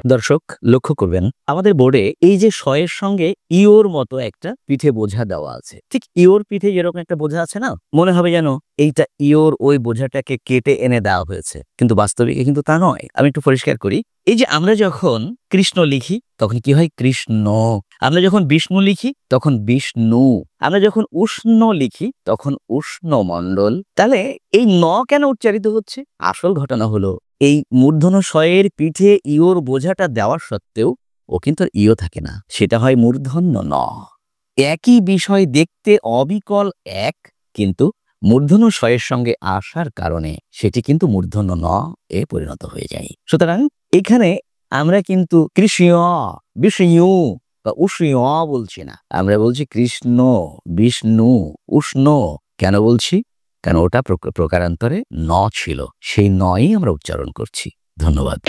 দর্শক লক্ষ্য করবেন আমাদের বোর্ডে এই যে স এর সঙ্গে ইওর মতো একটা পিঠে বোঝা দেওয়া আছে। ঠিক ইওর পিঠে যেরকম একটা বোঝা আছে না? মনে হবে যেন এইটা ইওর ওই বোঝাটাকে কেটে এনে দেওয়া হয়েছে। কিন্তু বাস্তবিকে কিন্তু তা নয়। আমি একটু পরিষ্কার করি। এই যে আমরা যখন কৃষ্ণ লিখি তখন কি হয়? কৃষ্ণ। আমরা যখন বিষ্ণু লিখি তখন বিষ্ণু। আমরা যখন উষ্ণ লিখি তখন উষ্ণমণ্ডল। তাহলে এই ন কেন উচ্চারিত হচ্ছে? আসল ঘটনা হলো এই মূর্ধন্য ষ এর পিঠে ইওর বোঝাটা দেওয়া সত্ত্বেও ও কিন্তু আর ইও থাকে না। সেটা হয় মূর্ধন্য ন। একই বিষয় দেখতে অবিকল এক, কিন্তু মূর্ধন্য ষ এর সঙ্গে আসার কারণে সেটি কিন্তু মূর্ধন্য ন এ পরিণত হয়ে যায়। সুতরাং এখানে আমরা কিন্তু কৃষ্ণ, বিষ্ণু বা উষ্ণ বলছি না। আমরা বলছি কৃষ্ণ, বিষ্ণু, উষ্ণ। কেন বলছি? কারণ ওটা প্রকারান্তরে ন ছিল। সেই নই আমরা উচ্চারণ করছি। ধন্যবাদ।